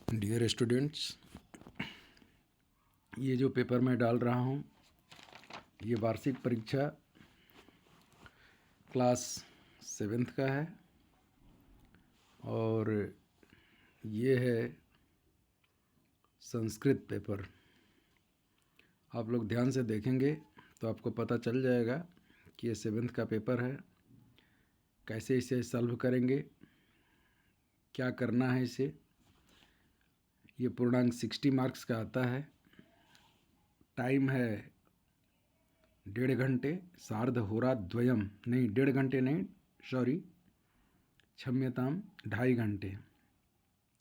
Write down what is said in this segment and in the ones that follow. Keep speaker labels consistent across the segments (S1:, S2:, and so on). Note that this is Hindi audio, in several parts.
S1: डियर स्टूडेंट्स, ये जो पेपर मैं डाल रहा हूँ ये वार्षिक परीक्षा क्लास 7th का है और ये है संस्कृत पेपर। आप लोग ध्यान से देखेंगे तो आपको पता चल जाएगा कि ये 7th का पेपर है। कैसे इसे सॉल्व करेंगे, क्या करना है इसे। ये पूर्णांक 60 मार्क्स का आता है। टाइम है 1.5 घंटे, सार्धहोराद्वयम नहीं, 1.5 घंटे नहीं, सॉरी, क्षम्यताम, 2.5 घंटे।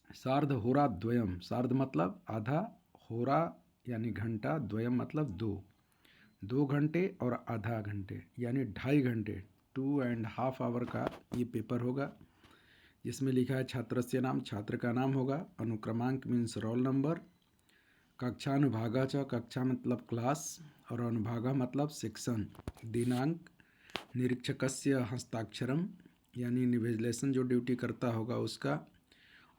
S1: सार्धहोराद्वयम, सार्ध मतलब आधा, होरा यानी घंटा, द्वयम मतलब 2 घंटे और आधा घंटे यानी 2.5 घंटे, 2.5 आवर का ये पेपर होगा। जिसमें लिखा है छात्रस्य नाम, छात्र का नाम होगा, अनुक्रमांक मीन्स रोल नंबर, कक्षानुभागा च, कक्षा मतलब क्लास और अनुभागा मतलब सेक्शन, दिनांक, निरीक्षकस्य हस्ताक्षरम यानी निविलेशन जो ड्यूटी करता होगा उसका,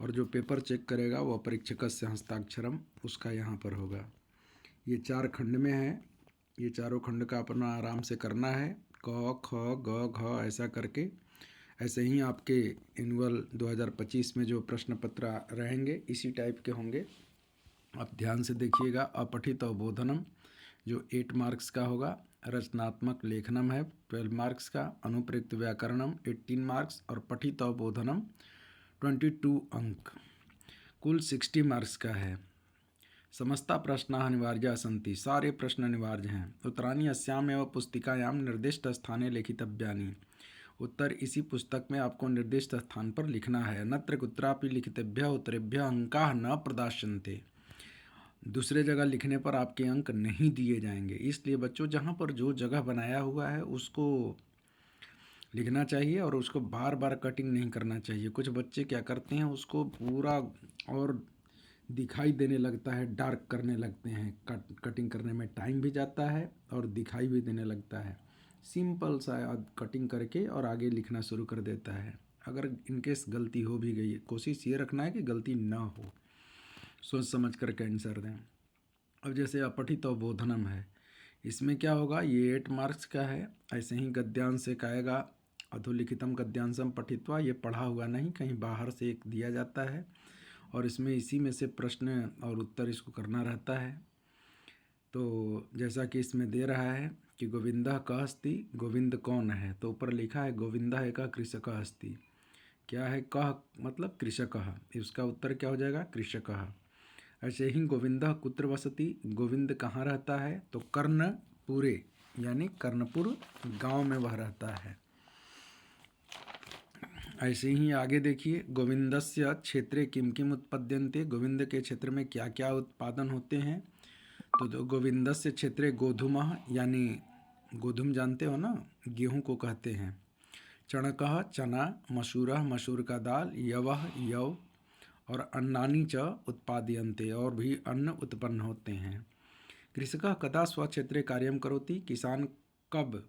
S1: और जो पेपर चेक करेगा वह परीक्षकस्य हस्ताक्षरम उसका यहाँ पर होगा। ये 4 खंड में है। ये चारों खंड का अपना आराम से करना है, क ख ग घ ऐसा करके। ऐसे ही आपके एनुअल 2025 में जो प्रश्न पत्र रहेंगे इसी टाइप के होंगे। आप ध्यान से देखिएगा। अपठित अवबोधनम जो 8 मार्क्स का होगा, रचनात्मक लेखनम है 12 मार्क्स का, अनुप्रयुक्त व्याकरणम 18 मार्क्स और पठित अवबोधनम 22 अंक, कुल 60 मार्क्स का है। समस्ता प्रश्नाः अनिवार्या सन्ति, सारे प्रश्न अनिवार्य हैं। उत्तराणि अस्याम् एव पुस्तिकायां निर्दिष्ट स्थाने लिखितव्यानि, उत्तर इसी पुस्तक में आपको निर्दिष्ट स्थान पर लिखना है। नत्र कुत्रापि लिखितेभ्यः उत्तरेभ्यः अंकाः न प्रदास्यन्ते, दूसरे जगह लिखने पर आपके अंक नहीं दिए जाएंगे। इसलिए बच्चों जहाँ पर जो जगह बनाया हुआ है उसको लिखना चाहिए और उसको बार बार कटिंग नहीं करना चाहिए। कुछ बच्चे क्या करते हैं, उसको पूरा और दिखाई देने लगता है, डार्क करने लगते हैं। कटिंग करने में टाइम भी जाता है और दिखाई भी देने लगता है। सिंपल सा कटिंग करके और आगे लिखना शुरू कर देता है। अगर इनकेस गलती हो भी गई, कोशिश ये रखना है कि गलती ना हो, सोच समझ कर के आंसर दें। अब जैसे अपठित अवबोधनम है, इसमें क्या होगा, ये 8 मार्क्स का है। ऐसे ही गद्यांश एक आएगा, अधोलिखितम गद्यांशम पठित्वा, ये पढ़ा हुआ नहीं, कहीं बाहर से एक दिया जाता है और इसमें इसी में से प्रश्न और उत्तर इसको करना रहता है। तो जैसा कि इसमें दे रहा है कि गोविंदः कः अस्ति, गोविंद कौन है, तो ऊपर लिखा है गोविंदः एकः कृषकः अस्ति। क्या है, कः मतलब कृषकः, इसका उत्तर क्या हो जाएगा, कृषकः। ऐसे ही गोविंदः कुत्र वसति, गोविंद कहाँ रहता है, तो कर्णपुरे यानी कर्णपुर गांव में वह रहता है। ऐसे ही आगे देखिए, गोविंदस्य क्षेत्रे किम किम उत्पद्यन्ते, गोविंद के क्षेत्र में क्या क्या उत्पादन होते हैं। तो गोविंदस्य क्षेत्रे गोधूमः यानी गोधूम जानते हो ना, गेहूं को कहते हैं। चणकः चना, मसूरः मसूर का दाल, यवः यव और अन्नानि च उत्पाद्यन्ते, और भी अन्न उत्पन्न होते हैं। कृषकः कदा स्वक्षेत्रे कार्यं करोति, किसान कब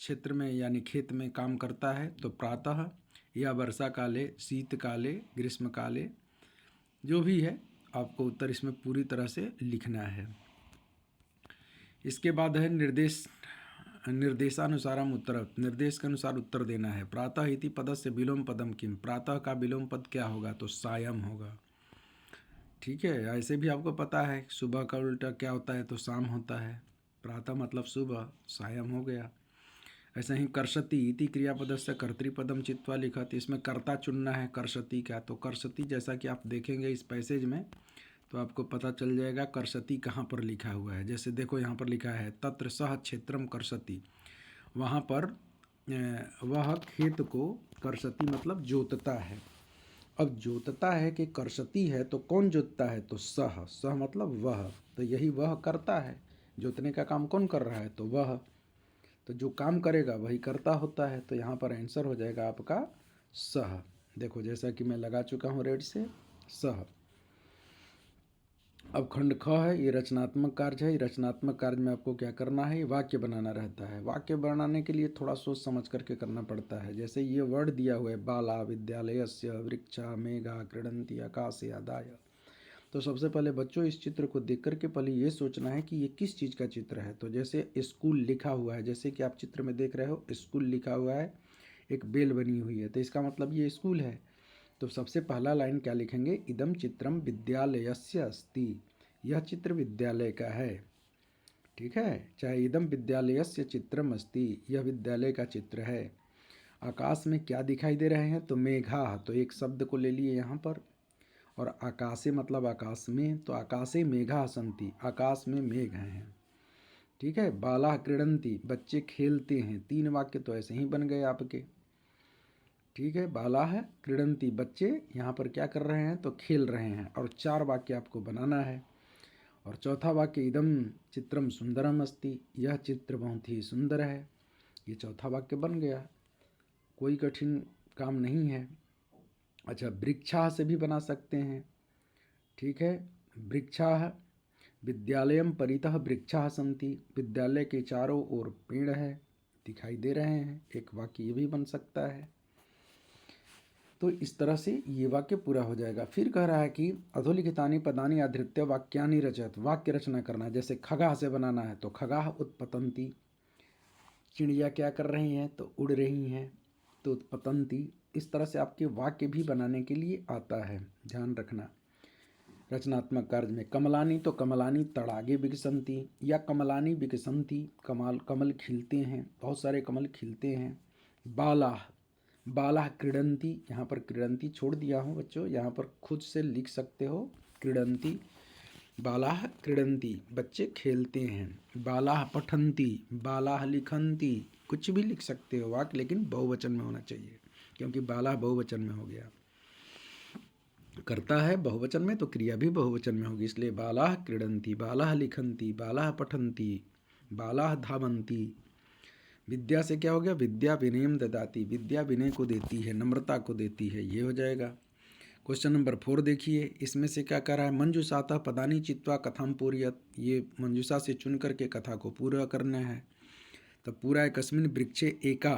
S1: क्षेत्र में यानी खेत में काम करता है, तो प्रातः या वर्षा काले, शीतकाले, ग्रीष्मकाले, जो भी है आपको उत्तर इसमें पूरी तरह से लिखना है। इसके बाद है निर्देशानुसारम उत्तर, निर्देश के अनुसार उत्तर देना है। प्रातः इति पदस्य विलोम पदम किम, प्रातः का विलोम पद क्या होगा, तो सायं होगा। ठीक है, ऐसे भी आपको पता है सुबह का उल्टा क्या होता है, तो शाम होता है। प्रातः मतलब सुबह, सायं हो गया। ऐसे ही कर्षति इति क्रियापदस्य कर्तृपदम चित्वा लिखा, तो इसमें कर्ता चुनना है, कर्षति क्या, तो कर्षति जैसा कि आप देखेंगे इस पैसेज में तो आपको पता चल जाएगा कर्षति कहाँ पर लिखा हुआ है। जैसे देखो यहाँ पर लिखा है तत्र सह क्षेत्रम कर्षति, वहाँ पर वह खेत को कर्षति मतलब जोतता है। अब जोतता है कि कर्षति है, तो कौन जोतता है, तो सह, सह मतलब वह, तो यही वह करता है। जोतने का काम कौन कर रहा है, तो वह, तो जो काम करेगा वही करता होता है। तो यहाँ पर आंसर हो जाएगा आपका सह। देखो जैसा कि मैं लगा चुका हूँ रेड से, सह। अब खंड ख है, ये रचनात्मक कार्य है। रचनात्मक कार्य में आपको क्या करना है, वाक्य बनाना रहता है। वाक्य बनाने के लिए थोड़ा सोच समझ करके करना पड़ता है। जैसे ये वर्ड दिया हुआ है, बाला विद्यालयस्य वृक्षा मेघा क्रीडन्ति आकाशे आदाय, तो सबसे पहले बच्चों इस चित्र को देख कर के पहले ये सोचना है कि ये किस चीज़ का चित्र है। तो जैसे स्कूल लिखा हुआ है, जैसे कि आप चित्र में देख रहे हो स्कूल लिखा हुआ है, एक बेल बनी हुई है, तो इसका मतलब ये स्कूल है। तो सबसे पहला लाइन क्या लिखेंगे, इदम चित्रम विद्यालयस्य अस्ति, यह चित्र विद्यालय का है। ठीक है, चाहे इदम विद्यालयस्य चित्रम अस्ति, यह विद्यालय का चित्र है। आकाश में क्या दिखाई दे रहे हैं, तो मेघा, तो एक शब्द को ले लिए यहाँ पर, और आकाशे मतलब आकाश में, तो आकाशे मेघा सन्ति, आकाश में मेघ हैं। ठीक है, बाला क्रीडंती, बच्चे खेलते हैं। 3 वाक्य तो ऐसे ही बन गए आपके। ठीक है, बाला है क्रीडंती, बच्चे यहाँ पर क्या कर रहे हैं, तो खेल रहे हैं, और 4 वाक्य आपको बनाना है। और चौथा वाक्य इदम चित्रम सुंदरम अस्ति, यह चित्र बहुत ही सुंदर है। ये चौथा वाक्य बन गया, कोई कठिन काम नहीं है। अच्छा, वृक्षा से भी बना सकते हैं। ठीक है, वृक्षा विद्यालयम परितः वृक्षा सन्ति, विद्यालय के चारों ओर पेड़ है, दिखाई दे रहे हैं। एक वाक्य ये भी बन सकता है। तो इस तरह से ये वाक्य पूरा हो जाएगा। फिर कह रहा है कि अधोलिखितानि पदानि आधृत्य वाक्यानि रचयत, वाक्य रचना करना है। जैसे खगाह से बनाना है, तो खगाह उत्पतंती, चिड़िया क्या कर रही हैं, तो उड़ रही हैं, तो उत्पतंती। इस तरह से आपके वाक्य भी बनाने के लिए आता है, ध्यान रखना। रचनात्मक कार्य में कमलानी, तो कमलानी तड़ागे विकसंती, या कमलानी विकसंती, कमल खिलते हैं, बहुत सारे कमल खिलते हैं। बालाह, बालाह क्रीडंती, यहाँ पर क्रीडंती छोड़ दिया हूँ बच्चों, यहाँ पर खुद से लिख सकते हो क्रीडंती। बालाह क्रीडंती, बच्चे खेलते हैं। बालाह पठंती, बालाह लिखंती, कुछ भी लिख सकते हो वाक्य, लेकिन बहुवचन में होना चाहिए, क्योंकि बालाह बहुवचन में हो गया। करता है बहुवचन में तो क्रिया भी बहुवचन में होगी, इसलिए बालाह क्रीडंती, बालाह लिखंती, बालाह पठंती, बालाह धावंती। विद्या से क्या हो गया, विद्या विनयम ददाती, विद्या विनय को देती है, नम्रता को देती है, ये हो जाएगा। क्वेश्चन नंबर 4 देखिए, इसमें से क्या कह रहा है, मंजुषातः पदानि चित्वा कथाम पूरयत, ये मंजुषा से चुन करके कथा को पूरा करना है। तो पूरा है, कस्मिन वृक्षे एका,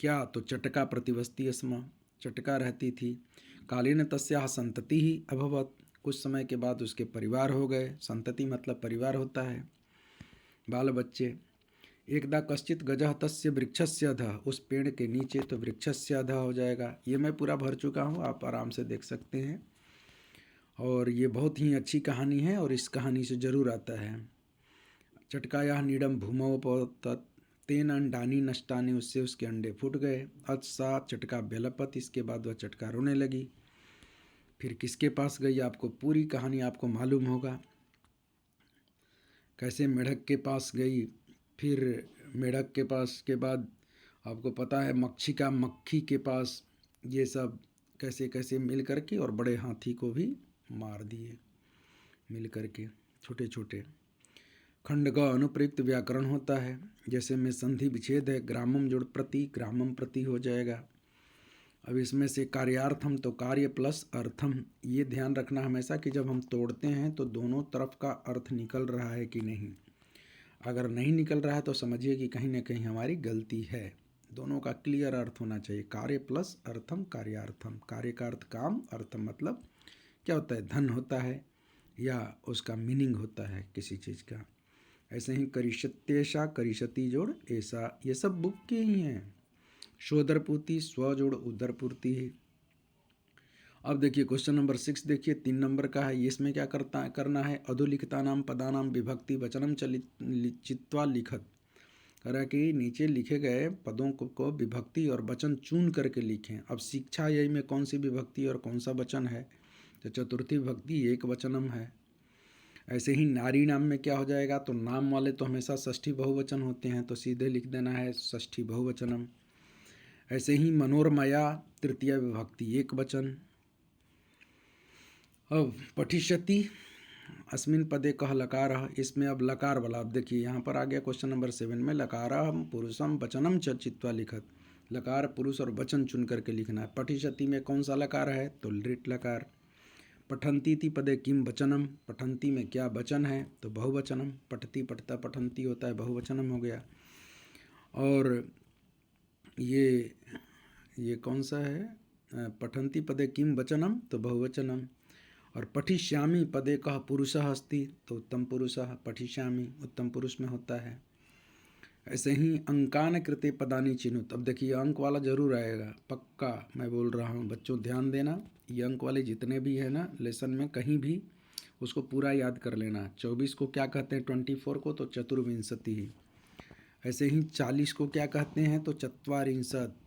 S1: क्या, तो चटका प्रतिवस्ती स्म, चटका रहती थी। कालीन तस्याः संतति ही अभवत, कुछ समय के बाद उसके परिवार हो गए, संतति मतलब परिवार होता है, बाल बच्चे। एकदा कश्चित गजः तस्य वृक्षस्य अधः, उस पेड़ के नीचे, तो वृक्षस्य अधः हो जाएगा। ये मैं पूरा भर चुका हूँ, आप आराम से देख सकते हैं, और ये बहुत ही अच्छी कहानी है, और इस कहानी से जरूर आता है। चटकाया नीडम भूमौ पतत तेन अंडानी नष्टानी, उससे उसके अंडे फूट गए। अत्सा चटका बेलपत, इसके बाद वह चटका रोने लगी। फिर किसके पास गई, आपको पूरी कहानी आपको मालूम होगा, कैसे मेढक के पास गई। फिर मेढक के पास के बाद आपको पता है मक्षिका मक्खी के पास, ये सब कैसे कैसे मिल कर के, और बड़े हाथी को भी मार दिए मिल कर के, छोटे छोटे। खंड ग अनुप्रयुक्त व्याकरण होता है, जैसे में संधि विच्छेद है, ग्रामम जोड़ प्रति, ग्रामम प्रति हो जाएगा। अब इसमें से कार्यार्थम, तो कार्य प्लस अर्थम, ये ध्यान रखना हमेशा कि जब हम तोड़ते हैं तो दोनों तरफ का अर्थ निकल रहा है कि नहीं। अगर नहीं निकल रहा है तो समझिए कि कहीं ना कहीं हमारी गलती है। दोनों का क्लियर अर्थ होना चाहिए, कार्य प्लस अर्थम कार्यार्थम। कार्य का अर्थ काम, अर्थम मतलब क्या होता है, धन होता है, या उसका मीनिंग होता है किसी चीज़ का। ऐसे ही करिष्यत्येषा, करिष्यति जोड़ ऐसा, ये सब बुक के ही हैं। शोधरपूर्ति, स्व जोड़ उदरपूर्ति है। अब देखिए क्वेश्चन नंबर 6 देखिए, 3 नंबर का है। इसमें क्या करना है, अधोलिखितानाम पदानाम विभक्ति वचनम चित्वा लिखत, करा कि नीचे लिखे गए पदों को विभक्ति और वचन चुन करके लिखें। अब शिक्षा यही में कौन सी विभक्ति और कौन सा वचन है, तो चतुर्थी विभक्ति एक वचनम है। ऐसे ही नारी नाम में क्या हो जाएगा, तो नाम वाले तो हमेशा षष्ठी बहुवचन होते हैं, तो सीधे लिख देना है षष्ठी बहुवचनम। ऐसे ही मनोरमया तृतीय विभक्ति एक वचन। अब पठिष्यति अस्मिन पदे कह लकार, इसमें अब लकार वाला, अब देखिए यहाँ पर आ गया क्वेश्चन नंबर 7 में, लकारम पुरुषम वचनम च चित्वा लिखत, लकार पुरुष और वचन चुन करके लिखना है। पठिष्यति में कौन सा लकार है, तो लिट लकार। पठंती थी पदे किम वचनम, पठंती में क्या वचन है, तो बहुवचनम। पठती पठता पठंती होता है, बहुवचनम हो गया। और ये कौन सा है, पठंती पदे किम वचनम, तो बहुवचनम। और पठिष्यामि पदे कः पुरुषः अस्ति, तो उत्तम पुरुषः पठिष्यामि उत्तम पुरुष में होता है। ऐसे ही अंकान कृते पदानि चिन्हुत। अब देखिए अंक वाला जरूर आएगा, पक्का मैं बोल रहा हूँ बच्चों, ध्यान देना। ये अंक वाले जितने भी है ना लेसन में, कहीं भी उसको पूरा याद कर लेना। 24 को क्या कहते हैं 24 को, तो चतुर्विंशति ही। ऐसे ही 40 को क्या कहते हैं, तो चत्वारिंशत्।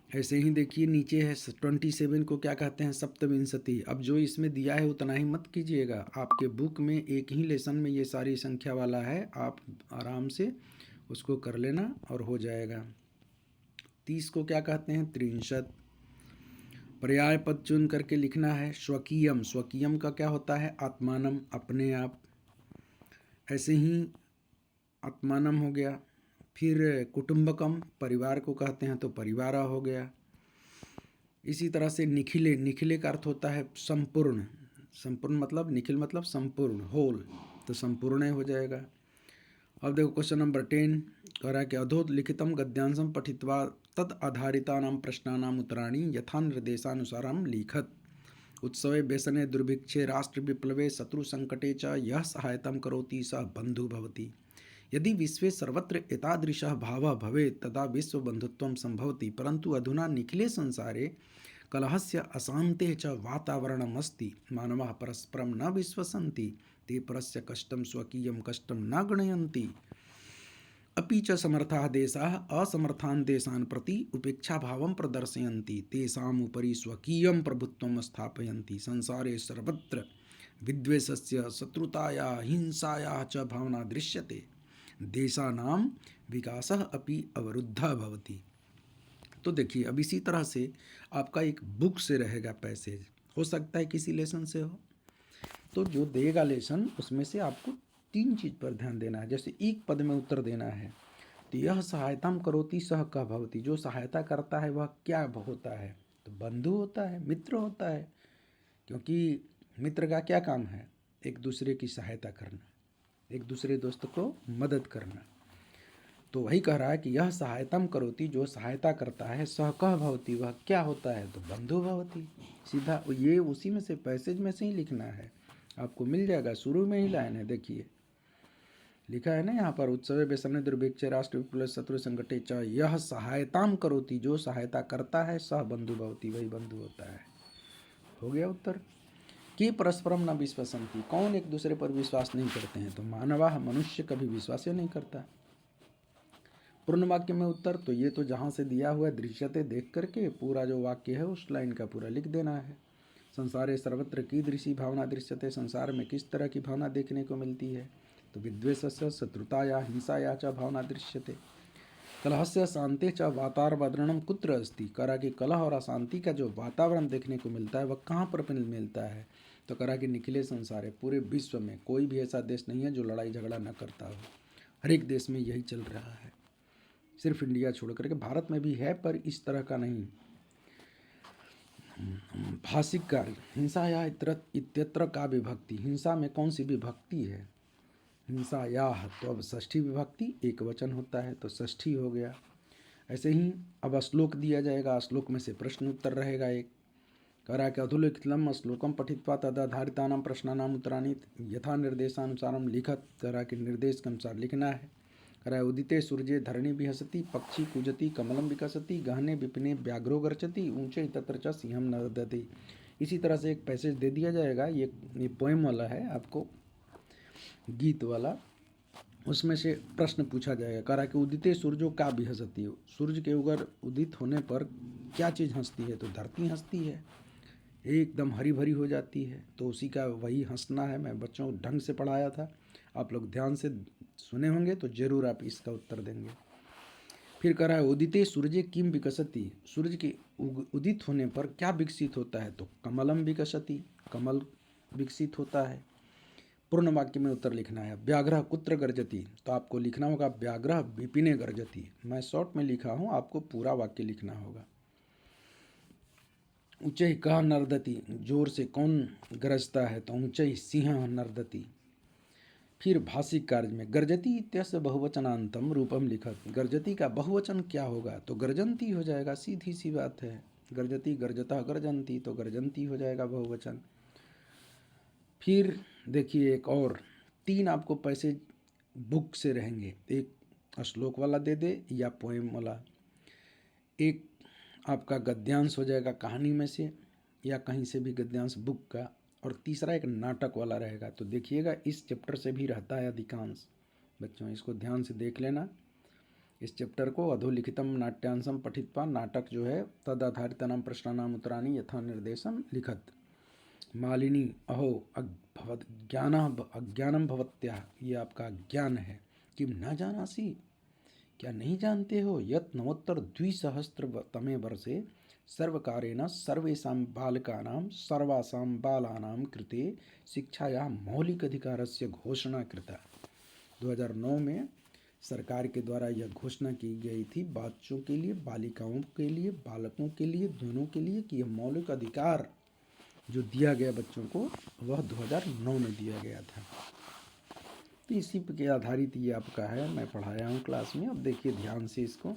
S1: ऐसे ही देखिए नीचे है 27 को क्या कहते हैं, सप्तविंशति। अब जो इसमें दिया है उतना ही मत कीजिएगा, आपके बुक में एक ही लेसन में ये सारी संख्या वाला है, आप आराम से उसको कर लेना और हो जाएगा। 30 को क्या कहते हैं, त्रिंशत्। पर्याय पद चुन करके लिखना है। स्वकीयम, स्वकीयम का क्या होता है, आत्मानम, अपने आप। ऐसे ही आत्मानम हो गया। फिर कुटुंबकम, परिवार को कहते हैं तो परिवारा हो गया। इसी तरह से निखिले, निखिले का अर्थ होता है संपूर्ण। संपूर्ण मतलब निखिल मतलब संपूर्ण, होल, तो संपूर्ण हो जाएगा। अब देखो क्वेश्चन नंबर 10 कह रहा है कि अधोलिखितम गद्यांशम पठित्वा तद आधारितानां प्रश्नानाम् उत्तराणि यथा निर्देशानुसारं लिखत। उत्सवे व्यसने दुर्भिक्षे राष्ट्र विप्लवे शत्रु संकटे च यह सहायतां करोति सः बन्धु भवति। यदि विश्वे सर्वत्र एतादृशः भावः भवेत् तदा विश्वबन्धुत्वं सम्भवति, परन्तु अधुना निखिले संसारे कलहस्य अशान्तेः च वातावरणमस्ति। मानवाः परस्परं न विश्वसन्ति, ते परस्य कष्टं स्वकीयं कष्टं न गणयन्ति। अपि च समर्थाः देशाः असमर्थान् देशान् प्रति उपेक्षाभावं प्रदर्शयन्ति, तेषाम् उपरि स्वकीयं प्रभुत्वं स्थापयन्ति। संसारे सर्वत्र विद्वेषस्य शत्रुतायाः हिंसायाः च भावना दृश्यते। देशानां विकासः अपि अवरुद्धः भवति। तो देखिए अब इसी तरह से आपका एक बुक से रहेगा पैसेज, हो सकता है किसी लेसन से हो, तो जो देगा लेसन उसमें से आपको 3 चीज़ पर ध्यान देना है। जैसे एक पद में उत्तर देना है, तो यह सहायताम करोति सह कः भवति, जो सहायता करता है वह क्या होता है, तो बंधु होता है, मित्र होता है। क्योंकि मित्र का क्या काम है, एक दूसरे की सहायता करना, एक दूसरे दोस्त को मदद करना। तो वही कह रहा है कि यह सहायताम करोति, जो सहायता करता है, सह कः भवति, वह क्या होता है, तो बंधु भवति। सीधा ये उसी में से पैसेज में से ही लिखना है, आपको मिल जाएगा। शुरू में ही लाइन है, देखिए लिखा है ना यहाँ पर, उत्सवे व्यसने दुर्भिक्षे राष्ट्र विप्लव शत्रु संकटे च यह सहायताम करोति, जो सहायता करता है, सह बंधु भवति, वही बंधु होता है। हो गया उत्तर। कि परस्परम न विश्वसंति, कौन एक दूसरे पर विश्वास नहीं करते हैं, तो मानवाः, मनुष्य कभी विश्वास ही नहीं करता। पूर्ण वाक्य में उत्तर, तो ये तो जहाँ से दिया हुआ है दृश्यते देख करके पूरा जो वाक्य है उस लाइन का पूरा लिख देना है। संसारे सर्वत्र कीदृशी भावना दृश्यते, संसार में किस तरह की भावना देखने को मिलती है, तो विद्वेषस्य शत्रुताया हिंसाया च भावना दृश्यते। कलहस्य शांति च वातावरणम कुत्र अस्ति, करा कि कलह और अशांति का जो वातावरण देखने को मिलता है वह कहाँ पर मिलता है, तो करा कि निखिले संसार है, पूरे विश्व में कोई भी ऐसा देश नहीं है जो लड़ाई झगड़ा न करता हो। हर एक देश में यही चल रहा है, सिर्फ इंडिया छोड़ करके। भारत में भी है पर इस तरह का नहीं। भाषिक कार्य, हिंसा या इत्यत्र का विभक्ति, हिंसा में कौन सी विभक्ति है, हिंसा या, तो अब षष्ठी विभक्ति एक वचन होता है तो षष्ठी हो गया। ऐसे ही अब श्लोक दिया जाएगा, श्लोक में से प्रश्न उत्तर रहेगा एक। कह रहा है कि अधोलिखितम श्लोकम पठित्वा तदाधारितानां प्रश्नानाम् उत्तराणि यथा निर्देशानुसारम लिखत, कह रहा है कि निर्देश के अनुसार लिखना है। कह रहा है उदिते सूर्ये धरणी विहसति, पक्षी कूजति कमलम विकसति, गहने विपिने व्याघ्रो गर्जति, ऊंचे तत्र च सिंहम नर्दति। इसी तरह से एक पैसेज दे दिया जाएगा, ये पोएम वाला है, आपको गीत वाला, उसमें से प्रश्न पूछा जाएगा। कह रहा है कि उदिते सूर्यो का भी हंसती है, सूर्य के उगर उदित होने पर क्या चीज़ हंसती है, तो धरती हंसती है, एकदम हरी भरी हो जाती है, तो उसी का वही हंसना है। मैं बच्चों को ढंग से पढ़ाया था, आप लोग ध्यान से सुने होंगे तो जरूर आप इसका उत्तर देंगे। फिर कह रहा है उदिते सूर्य किम विकसति, सूर्य के उदित होने पर क्या विकसित होता है, तो कमलम विकसति, कमल विकसित होता है। पूर्ण वाक्य में उत्तर लिखना है। व्याघ्र कुत्र गर्जति, तो आपको लिखना होगा व्याघ्र विपिने गर्जति। मैं शॉर्ट में लिखा हूँ, आपको पूरा वाक्य लिखना होगा। ऊंचे कह नर्दति, जोर से कौन गरजता है, तो ऊंचे सिंह नर्दति। फिर भाषिक कार्य में गर्जति इत्यस्य बहुवचनांतम रूपम लिखत, गर्जति का बहुवचन क्या होगा, तो गर्जंती हो जाएगा, सीधी सी बात है। गर्जती गर्जता गर्जंती, तो गर्जंती हो जाएगा बहुवचन। फिर देखिए एक और 3 आपको पैसे बुक से रहेंगे, एक श्लोक वाला दे दे या पोएम वाला, एक आपका गद्यांश हो जाएगा कहानी में से या कहीं से भी गद्यांश बुक का, और तीसरा एक नाटक वाला रहेगा। तो देखिएगा इस चैप्टर से भी रहता है अधिकांश बच्चों, इसको ध्यान से देख लेना इस चैप्टर को। अधोलिखितम नाट्यांशम पठित्वा, नाटक जो है तद आधारितानां प्रश्नानाम उत्तराणि यथा निर्देशम लिखत। मालिनी अहो अज्ञानम भवत्या, ये आपका ज्ञान है। किम न जानासी, क्या नहीं जानते हो, यत् नवोत्तर द्विसहस्रतमे वर्षे सर्वकारेण सर्वेषां बालकानां सर्वासां बालानां कृते शिक्षायाः मौलिक अधिकारस्य घोषणा कृता। 2009 में सरकार के द्वारा यह घोषणा की गई थी बच्चों के लिए, बालिकाओं के लिए, बालकों के लिए, दोनों के लिए, कि यह मौलिक अधिकार जो दिया गया बच्चों को वह 2009 में दिया गया था। तो इसी के आधारित ये आपका है, मैं पढ़ाया हूँ क्लास में। अब देखिए ध्यान से इसको,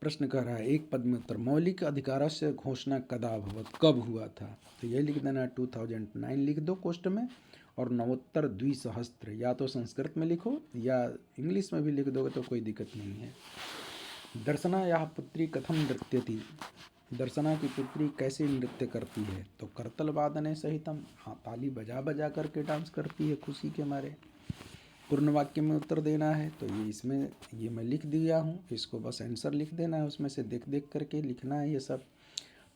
S1: प्रश्न कह रहा है एक पद में उत्तर, मौलिक अधिकार से घोषणा कदा भवत, कब हुआ था। तो यही लिख देना 2009 लिख दो कोष्ट में, और नवोत्तर द्विसहस्त्र या तो संस्कृत में लिखो या इंग्लिश में भी लिख दोगे तो कोई दिक्कत नहीं है। दर्शना यह पुत्री कथम नृत्यति, दर्शना की पुत्री कैसे नृत्य करती है, तो करतल वादने सहितम, हाँ ताली बजा बजा करके डांस करती है खुशी के मारे। पूर्ण वाक्य में उत्तर देना है, तो ये इसमें ये मैं लिख दिया हूँ, इसको बस आंसर लिख देना है, उसमें से देख देख करके लिखना है। ये सब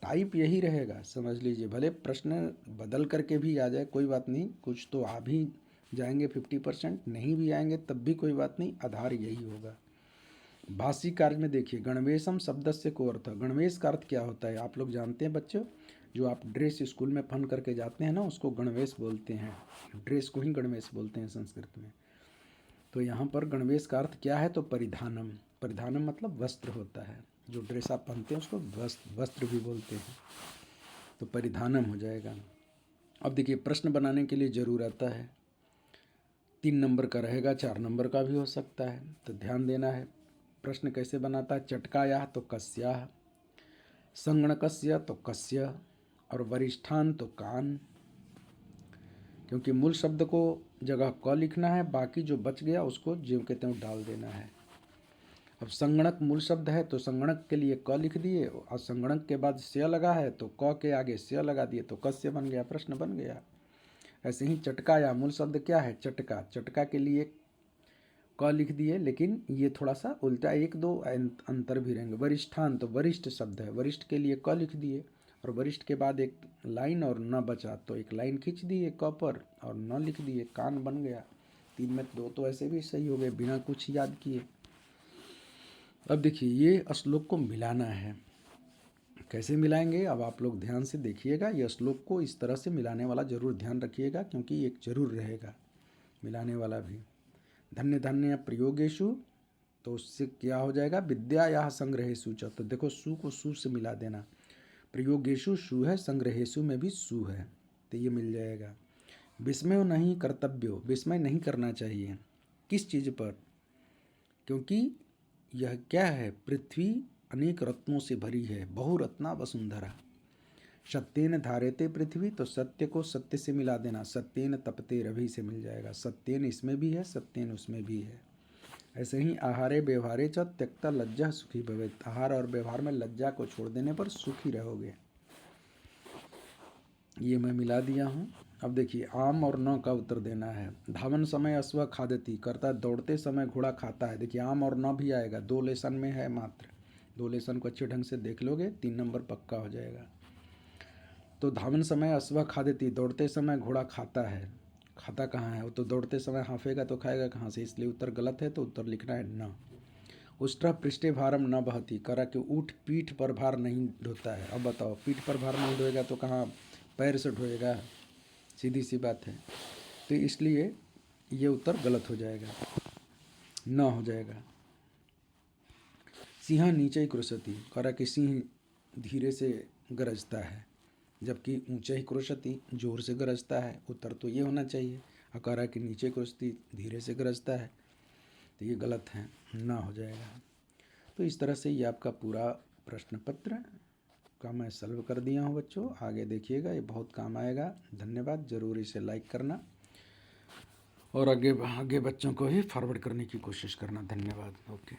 S1: टाइप यही रहेगा, समझ लीजिए। भले प्रश्न बदल करके भी आ जाए कोई बात नहीं, कुछ तो आ भी जाएंगे 50%, नहीं भी आएंगे तब भी कोई बात नहीं, आधार यही होगा। भाषी कार्य में देखिए, गणवेशम शब्द से को अर्थ, गणवेश का अर्थ क्या होता है आप लोग जानते हैं बच्चों, जो आप ड्रेस स्कूल में पहन करके जाते हैं ना, उसको गणवेश बोलते हैं, ड्रेस को ही गणवेश बोलते हैं संस्कृत में। तो यहाँ पर गणवेश का अर्थ क्या है, तो परिधानम, परिधानम मतलब वस्त्र होता है, जो ड्रेस आप पहनते हैं उसको वस्त्र भी बोलते हैं, तो परिधानम हो जाएगा। अब देखिए प्रश्न बनाने के लिए जरूर आता है, 3 नंबर का रहेगा, 4 नंबर का भी हो सकता है, तो ध्यान देना है। प्रश्न कैसे बनाता है, चटकाया तो कस्या, संगणकस्य तो कस्य, और वरिष्ठान तो कान, क्योंकि मूल शब्द को जगह क लिखना है, बाकी जो बच गया उसको ज्यों के त्यों डाल देना है। अब संगणक मूल शब्द है तो संगणक के लिए क लिख दिए, और संगणक के बाद स्य लगा है तो क के आगे स्य लगा दिए, तो कस्य बन गया, प्रश्न बन गया। ऐसे ही चटकाया मूल शब्द क्या है, चटका, चटका के लिए क लिख दिए, लेकिन ये थोड़ा सा उल्टा, 1-2 अंतर भी रहेंगे। वरिष्ठान तो वरिष्ठ शब्द है, वरिष्ठ के लिए क लिख दिए, और वरिष्ठ के बाद एक लाइन और न बचा तो एक लाइन खींच दिए क पर और न लिख दिए, कान बन गया। 3 में 2 तो ऐसे भी सही हो गए बिना कुछ याद किए। अब देखिए ये श्लोक को मिलाना है, कैसे मिलाएंगे अब आप लोग ध्यान से देखिएगा। यह श्लोक को इस तरह से मिलाने वाला जरूर ध्यान रखिएगा, क्योंकि एक जरूर रहेगा मिलाने वाला भी। धन्य धन्य प्रयोगेशु, तो उससे क्या हो जाएगा, विद्या या संग्रहेशु च, तो देखो सु को सु से मिला देना, प्रयोगेशु सु है, संग्रहेशु में भी सु है, तो ये मिल जाएगा। विस्मय नहीं कर्तव्यो, विस्मय नहीं करना चाहिए, किस चीज़ पर, क्योंकि यह क्या है, पृथ्वी अनेक रत्नों से भरी है, बहुरत्ना वसुंधरा। सत्येन धारेते पृथ्वी, तो सत्य को सत्य से मिला देना, सत्येन तपते रवि से मिल जाएगा, सत्येन इसमें भी है, सत्येन उसमें भी है। ऐसे ही आहारे व्यवहारे च त्यक्ता लज्जा सुखी भवेत्, आहार और व्यवहार में लज्जा को छोड़ देने पर सुखी रहोगे, ये मैं मिला दिया हूँ। अब देखिए आम और न का उत्तर देना है। धावन समय अश्व खादती, करता दौड़ते समय घोड़ा खाता है, देखिए आम और न भी आएगा, 2 लेसन में है मात्र, 2 लेसन को अच्छे ढंग से देख लोगे 3 नंबर पक्का हो जाएगा। तो धावन समय अश्व खादती, दौड़ते समय घोड़ा खाता है, खाता कहाँ है, वो तो दौड़ते समय हाफेगा तो खाएगा कहाँ से, इसलिए उत्तर गलत है, तो उत्तर लिखना है न। उष्ट्रा पृष्ठे भारम न बहती, करा कि ऊँट पीठ पर भार नहीं ढोता है। अब बताओ पीठ पर भार नहीं ढोएगा तो कहाँ पैर से ढोएगा, सीधी सी बात है, तो इसलिए ये उत्तर गलत हो जाएगा, न हो जाएगा। सिंह नीचे ही क्रोशती, करा कि सिंह धीरे से गरजता है, जबकि ऊंचे ही क्रोशती जोर से गरजता है, उत्तर तो ये होना चाहिए। अकारा कि नीचे क्रोशती धीरे से गरजता है, तो ये गलत है, ना हो जाएगा। तो इस तरह से ये आपका पूरा प्रश्न पत्र का मैं सॉल्व कर दिया हूँ बच्चों। आगे देखिएगा, ये बहुत काम आएगा। धन्यवाद। ज़रूर इसे लाइक करना और आगे आगे बच्चों को ही फॉरवर्ड करने की कोशिश करना। धन्यवाद। ओके।